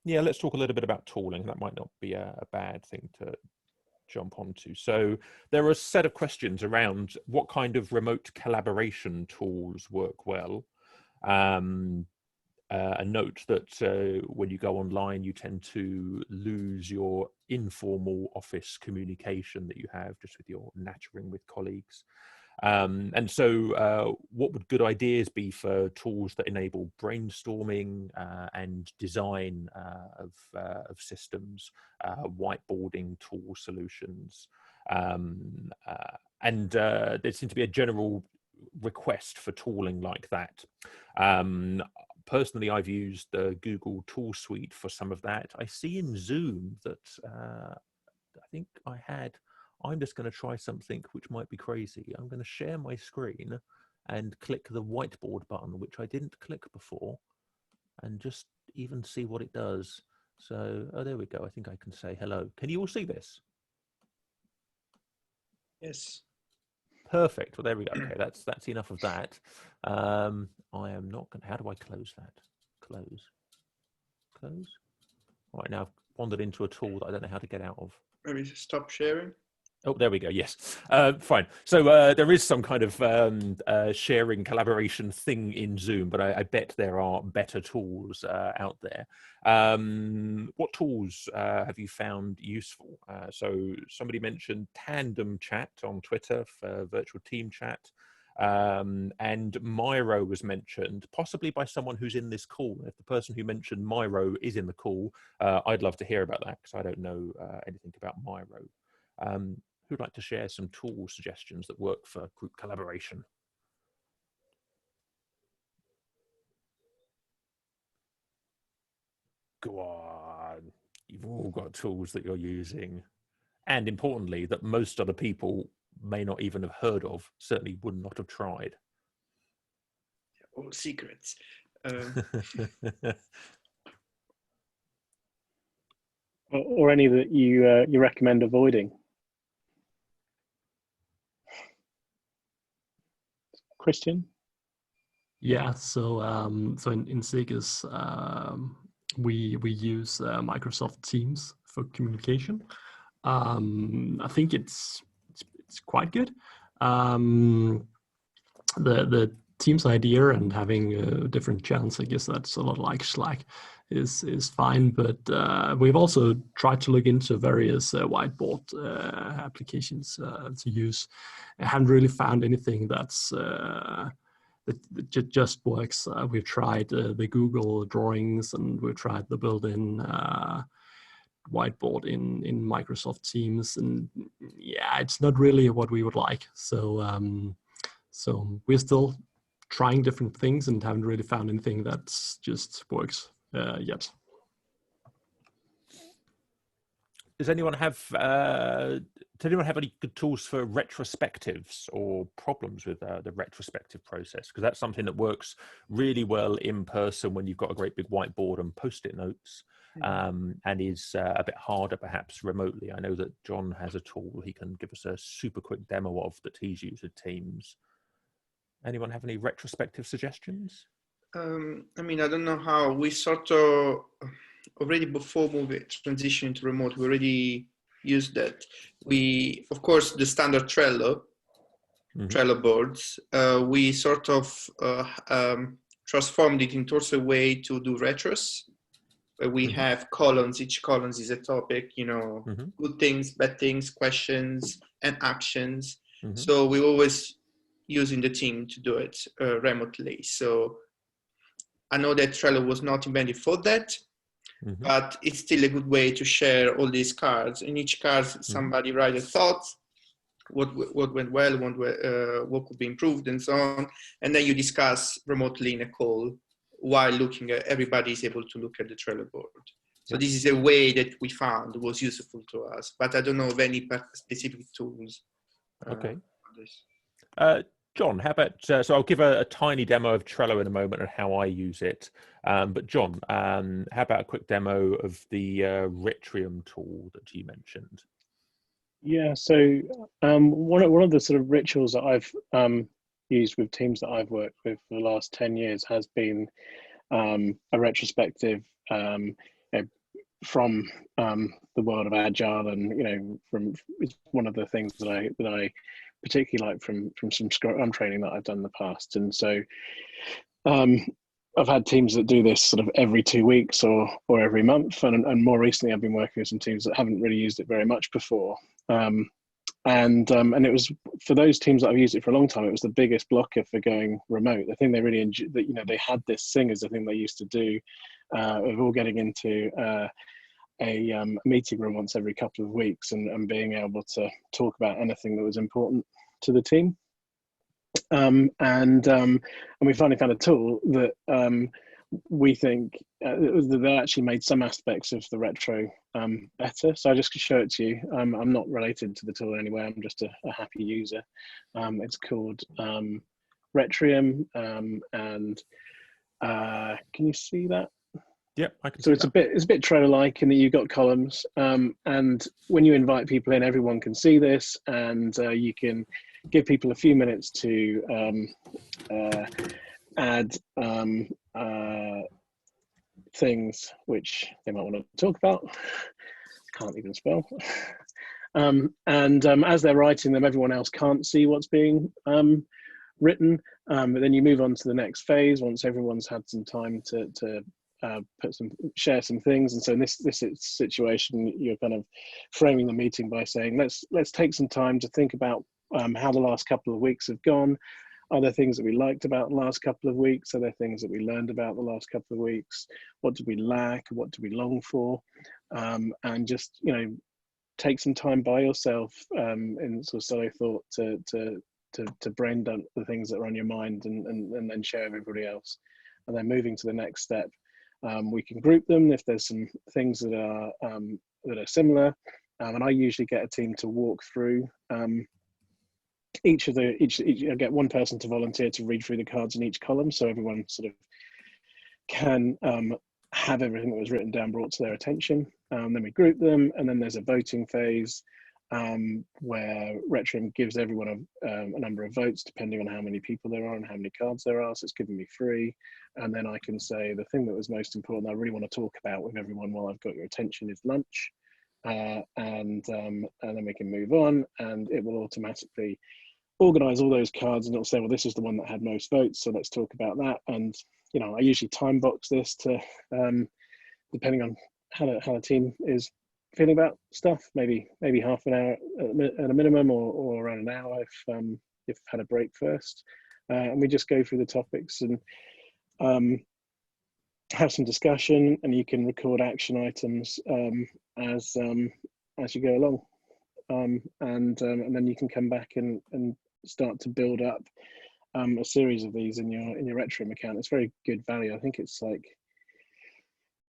Yeah, let's talk a little bit about tooling. That might not be a bad thing to jump onto. So there are a set of questions around what kind of remote collaboration tools work well. A note that when you go online, you tend to lose your informal office communication that you have just with your nattering with colleagues. And so what would good ideas be for tools that enable brainstorming and design of systems, whiteboarding tool solutions? And there seems to be a general request for tooling like that. personally, I've used the Google Tool Suite for some of that. I see in Zoom that I think I'm just going to try something which might be crazy. I'm going to share my screen and click the whiteboard button, which I didn't click before, and just even see what it does. So, oh, there we go. I think I can say hello. Can you all see this? Yes. Perfect. Well, there we go. Okay, that's enough of that. I am not going to, how do I close that? Close. All right, now I've wandered into a tool that I don't know how to get out of. Maybe stop sharing. Oh, there we go. Yes, fine. So there is some kind of sharing collaboration thing in Zoom, but I bet there are better tools out there. What tools have you found useful? So somebody mentioned Tandem Chat on Twitter for virtual team chat. And Miro was mentioned, possibly by someone who's in this call. If the person who mentioned Miro is in the call, I'd love to hear about that because I don't know anything about Miro. Who'd like to share some tool suggestions that work for group collaboration? Go on. You've all got tools that you're using. And importantly, that most other people may not even have heard of, certainly would not have tried. All secrets. Or any that you recommend avoiding. Christian? Yeah, so so in Sigus, we use Microsoft Teams for communication. I think it's quite good. The Teams idea and having different channels, I guess that's a lot like Slack, is fine. But we've also tried to look into various whiteboard applications to use. I haven't really found anything that's that just works. We've tried the Google Drawings, and we've tried the built-in whiteboard in Microsoft Teams, and yeah, it's not really what we would like. So so we're still trying different things and haven't really found anything that just works yet. Does anyone have any good tools for retrospectives or problems with the retrospective process? Because that's something that works really well in person when you've got a great big whiteboard and post-it notes, and is a bit harder perhaps remotely. I know that John has a tool he can give us a super quick demo of that he's used with Teams. Anyone have any retrospective suggestions? I mean, I don't know how we sort of already before transition to remote, we already used that. We, of course, the standard Trello boards, we sort of transformed it into also a way to do retros, where we have columns. Each column is a topic, you know, good things, bad things, questions, and actions. So we always using the team to do it remotely. So I know that Trello was not invented for that, but it's still a good way to share all these cards. In each card, somebody write a thought, what went well, what could be improved, and so on. And then you discuss remotely in a call while looking at, everybody is able to look at the Trello board. So this is a way that we found was useful to us, but I don't know of any specific tools. Okay. John, how about, so I'll give a tiny demo of Trello in a moment and how I use it. But John, how about a quick demo of the Ritrium tool that you mentioned? Yeah, so one of the sort of rituals that I've used with teams that I've worked with for the last 10 years has been a retrospective from the world of Agile, and it's one of the things that I particularly like from some Scrum training that I've done in the past. And so I've had teams that do this sort of every 2 weeks or every month, and more recently I've been working with some teams that haven't really used it very much before. And it was, for those teams that I've used it for a long time, it was the biggest blocker for going remote. The thing they really enjoyed, that they had this thing as a thing they used to do, of all getting into a meeting room once every couple of weeks and being able to talk about anything that was important to the team. And we finally found a tool that we think they actually made some aspects of the retro better. So I just show it to you. I'm not related to the tool anyway. I'm just a happy user. It's called Retrium, and can you see that? Yeah, I can. So it's a bit Trello-like in that you've got columns, and when you invite people in, everyone can see this, and you can give people a few minutes to add things which they might want to talk about. Can't even spell. As they're writing them, everyone else can't see what's being written. But then you move on to the next phase once everyone's had some time to share some things. And so in this situation, you're kind of framing the meeting by saying, let's take some time to think about how the last couple of weeks have gone. Are there things that we liked about the last couple of weeks? Are there things that we learned about the last couple of weeks? What did we lack? What do we long for? And just, take some time by yourself in sort of solo thought to brain dump the things that are on your mind and then share everybody else. And then moving to the next step, we can group them if there's some things that are similar. And I usually get a team to walk through each I get one person to volunteer to read through the cards in each column, so everyone sort of can have everything that was written down brought to their attention. Then we group them, and then there's a voting phase where Retrium gives everyone a number of votes depending on how many people there are and how many cards there are. So it's giving me 3, and then I can say the thing that was most important I really want to talk about with everyone while I've got your attention is lunch, and then we can move on, and it will automatically organize all those cards, and it'll say, well, this is the one that had most votes, so let's talk about that. And I usually time box this to depending on how the team is feeling about stuff, maybe half an hour at a minimum, or around an hour if had a break first, and we just go through the topics and have some discussion, and you can record action items as you go along, and then you can come back and start to build up a series of these in your Retrium account. It's very good value. I think it's like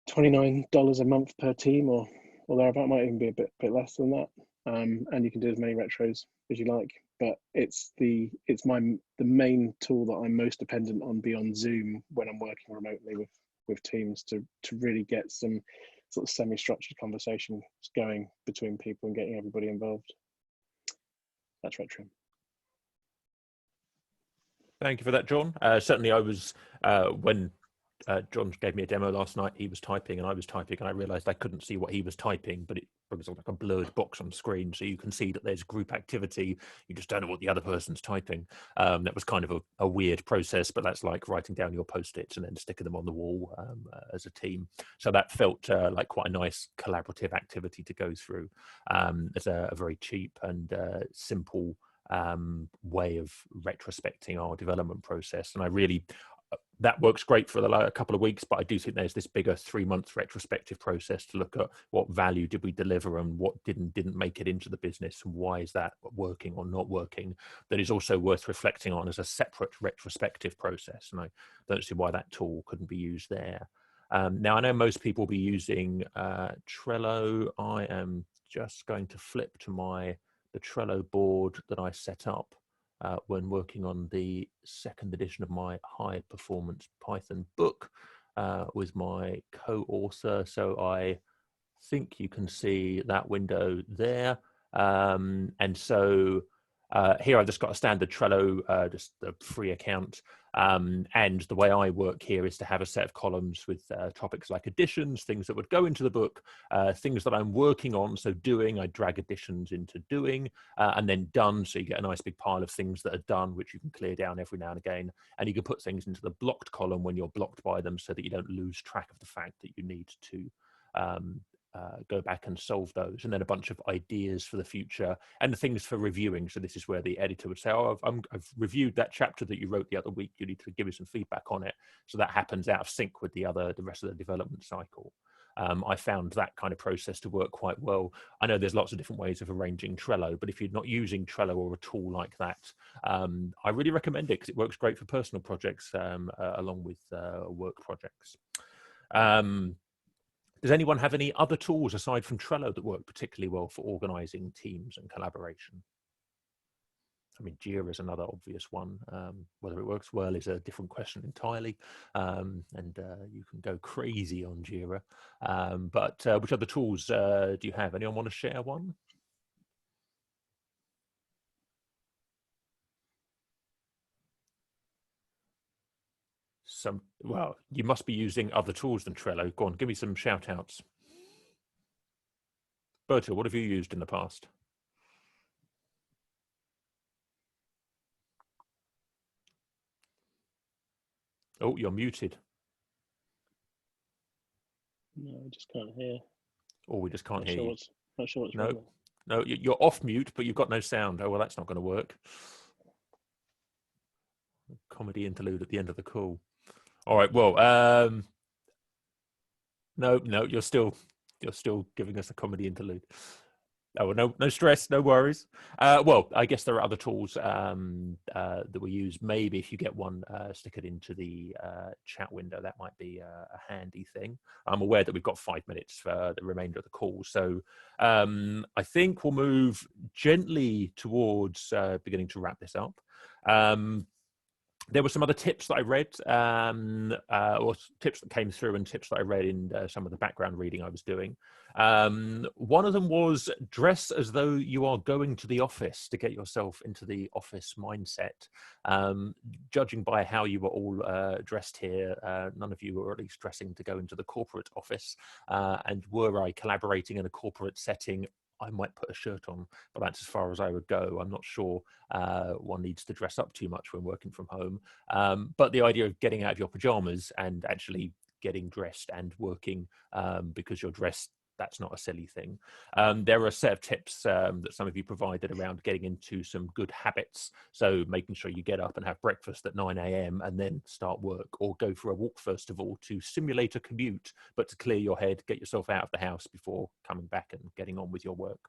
$29 a month per team, or thereabout. Might even be a bit less than that. And you can do as many retros as you like. But it's the main tool that I'm most dependent on beyond Zoom when I'm working remotely with teams to really get some sort of semi-structured conversations going between people and getting everybody involved. That's Retrium. Thank you for that, John. Certainly I was, when John gave me a demo last night, he was typing and I was typing, and I realized I couldn't see what he was typing, but it was like a blurred box on screen. So you can see that there's group activity. You just don't know what the other person's typing. That was kind of a weird process, but that's like writing down your Post-its and then sticking them on the wall as a team. So that felt like quite a nice collaborative activity to go through. It's a very cheap and simple way of retrospecting our development process, and I really that works great for a couple of weeks, but I do think there's this bigger 3-month retrospective process to look at what value did we deliver and what didn't make it into the business, and why is that working or not working, that is also worth reflecting on as a separate retrospective process. And I don't see why that tool couldn't be used there. Now I know most people will be using Trello. I am just going to flip to the Trello board that I set up when working on the 2nd edition of my High Performance Python book with my co-author. So I think you can see that window there. And so here I've just got a standard Trello, just a free account. And the way I work here is to have a set of columns with topics like additions, things that would go into the book, things that I'm working on. So doing, I drag additions into doing, and then done. So you get a nice big pile of things that are done, which you can clear down every now and again. And you can put things into the blocked column when you're blocked by them, so that you don't lose track of the fact that you need to go back and solve those, and then a bunch of ideas for the future and the things for reviewing. So this is where the editor would say, oh, I've reviewed that chapter that you wrote the other week, you need to give me some feedback on it. So that happens out of sync with the rest of the development cycle. I found that kind of process to work quite well. I know there's lots of different ways of arranging Trello, but if you're not using Trello or a tool like that, I really recommend it because it works great for personal projects along with work projects. Does anyone have any other tools aside from Trello that work particularly well for organizing teams and collaboration? I mean, Jira is another obvious one. Whether it works well is a different question entirely, and you can go crazy on Jira. But which other tools do you have? Anyone want to share one? Well, you must be using other tools than Trello. Go on, give me some shout outs. Berta, what have you used in the past? Oh, you're muted. No, I just can't hear. Oh, we just can't hear you. Not sure what's No, wrong. no, you're off mute, but you've got no sound. Oh, well, that's not going to work. Comedy interlude at the end of the call. All right, well, no, you're still giving us a comedy interlude. Oh, no stress, no worries. Well, I guess there are other tools that we use. Maybe if you get one, stick it into the chat window. That might be a handy thing. I'm aware that we've got 5 minutes for the remainder of the call. So I think we'll move gently towards beginning to wrap this up. There were some other tips that I read, or tips that came through and tips that I read in some of the background reading I was doing. One of them was dress as though you are going to the office to get yourself into the office mindset. Judging by how you were all dressed here, none of you were at least dressing to go into the corporate office. And were I collaborating in a corporate setting, I might put a shirt on, but that's as far as I would go. I'm not sure one needs to dress up too much when working from home. But the idea of getting out of your pajamas and actually getting dressed and working because you're dressed, that's not a silly thing. There are a set of tips that some of you provided around getting into some good habits. So making sure you get up and have breakfast at 9 a.m. and then start work, or go for a walk first of all to simulate a commute, but to clear your head, get yourself out of the house before coming back and getting on with your work.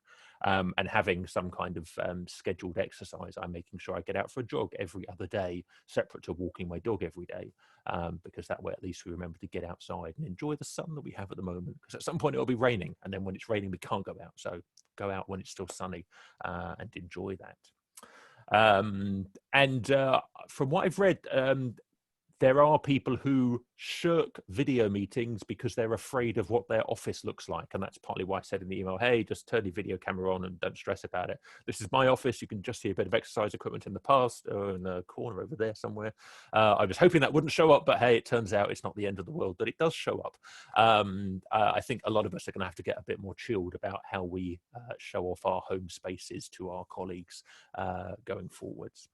And having some kind of scheduled exercise. I'm making sure I get out for a jog every other day, separate to walking my dog every day, because that way at least we remember to get outside and enjoy the sun that we have at the moment, because at some point it'll be raining, and then when it's raining we can't go out. So go out when it's still sunny and enjoy that. And from what I've read, there are people who shirk video meetings because they're afraid of what their office looks like. And that's partly why I said in the email, hey, just turn your video camera on and don't stress about it. This is my office. You can just see a bit of exercise equipment in the past, or in the corner over there somewhere. I was hoping that wouldn't show up, but hey, it turns out it's not the end of the world that it does show up. I think a lot of us are going to have to get a bit more chilled about how we show off our home spaces to our colleagues going forwards.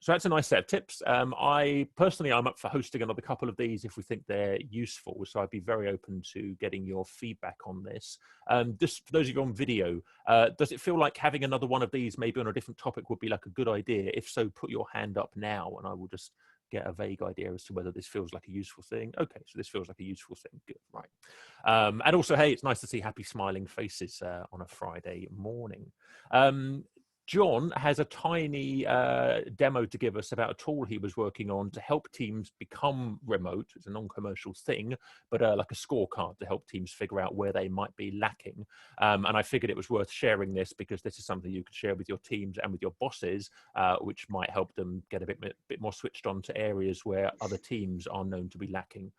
So that's a nice set of tips. I personally, I'm up for hosting another couple of these if we think they're useful. So I'd be very open to getting your feedback on this. Just for those of you on video, does it feel like having another one of these maybe on a different topic would be like a good idea? If so, put your hand up now and I will just get a vague idea as to whether this feels like a useful thing. Okay, so this feels like a useful thing. Good, right. And also, hey, it's nice to see happy smiling faces on a Friday morning. John has a tiny demo to give us about a tool he was working on to help teams become remote. It's a non-commercial thing, but like a scorecard to help teams figure out where they might be lacking. And I figured it was worth sharing this because this is something you could share with your teams and with your bosses, which might help them get a bit more switched on to areas where other teams are known to be lacking.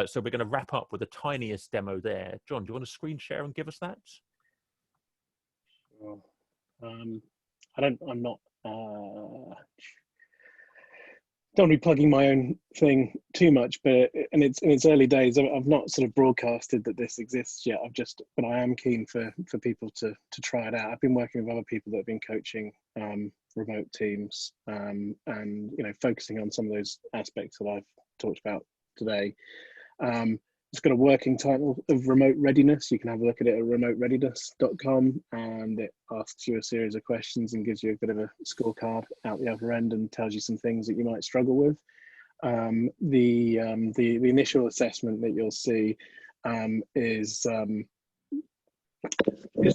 So we're going to wrap up with the tiniest demo there. John, do you want to screen share and give us that? Sure. I'm not, don't be plugging my own thing too much, but in its early days, I've not sort of broadcasted that this exists yet. But I am keen for people to try it out. I've been working with other people that have been coaching remote teams and focusing on some of those aspects that I've talked about today. It's got a working title of remote readiness. You can have a look at it at remotereadiness.com, and it asks you a series of questions and gives you a bit of a scorecard out the other end and tells you some things that you might struggle with. The initial assessment that you'll see is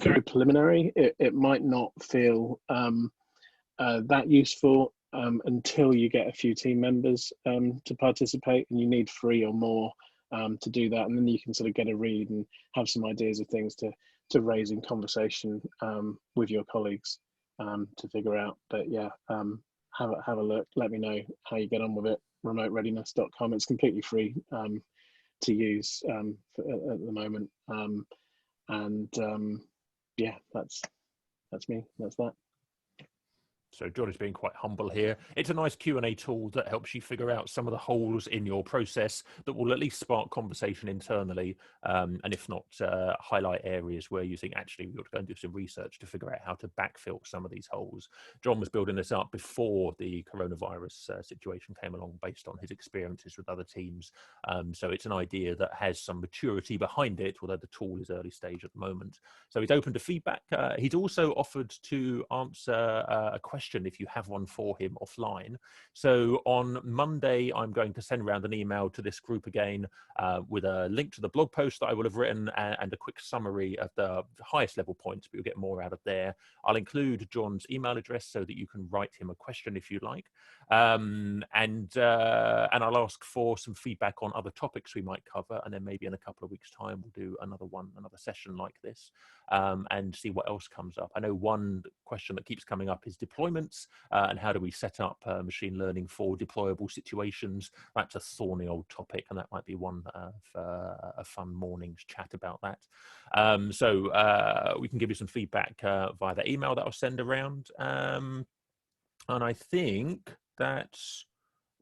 very preliminary. It might not feel that useful until you get a few team members to participate, and you need 3 or more to do that, and then you can sort of get a read and have some ideas of things to raise in conversation with your colleagues to figure out. But yeah, have a look. Let me know how you get on with it. remotereadiness.com. It's completely free to use at the moment. Yeah, that's me. That's that. So John is being quite humble here. It's a nice Q&A tool that helps you figure out some of the holes in your process that will at least spark conversation internally, and if not, highlight areas where you think actually we ought to go and do some research to figure out how to backfill some of these holes. John was building this up before the coronavirus situation came along, based on his experiences with other teams. So it's an idea that has some maturity behind it, although the tool is early stage at the moment. So he's open to feedback. He's also offered to answer a question if you have one for him offline. So on Monday, I'm going to send around an email to this group again with a link to the blog post that I will have written and a quick summary of the highest level points, but you'll get more out of there. I'll include John's email address so that you can write him a question if you like. And I'll ask for some feedback on other topics we might cover, and then maybe in a couple of weeks' time we'll do another session like this and see what else comes up. I know one question that keeps coming up is deployments and how do we set up machine learning for deployable situations. That's a thorny old topic, and that might be one of a fun morning's chat about that. So we can give you some feedback via the email that I'll send around. And I think that's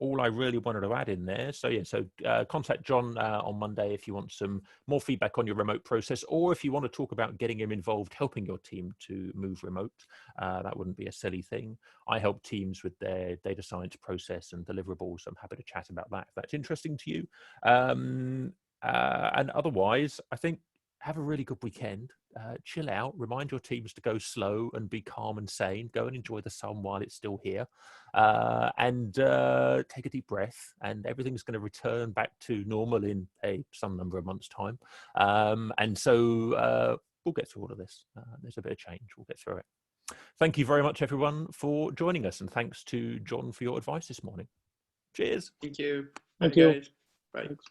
all I really wanted to add in there. So yeah, so contact John on Monday if you want some more feedback on your remote process, or if you want to talk about getting him involved, helping your team to move remote. That wouldn't be a silly thing. I help teams with their data science process and deliverables. So I'm happy to chat about that if that's interesting to you. And otherwise, I think have a really good weekend. Chill out, remind your teams to go slow and be calm and sane. Go and enjoy the sun while it's still here, and take a deep breath, and everything's going to return back to normal in some number of months' time. And so we'll get through all of this. There's a bit of change. We'll get through it. Thank you very much, everyone, for joining us, and thanks to John for your advice this morning. Cheers. Thank you. Thank Bye, you. guys. Bye. Thanks.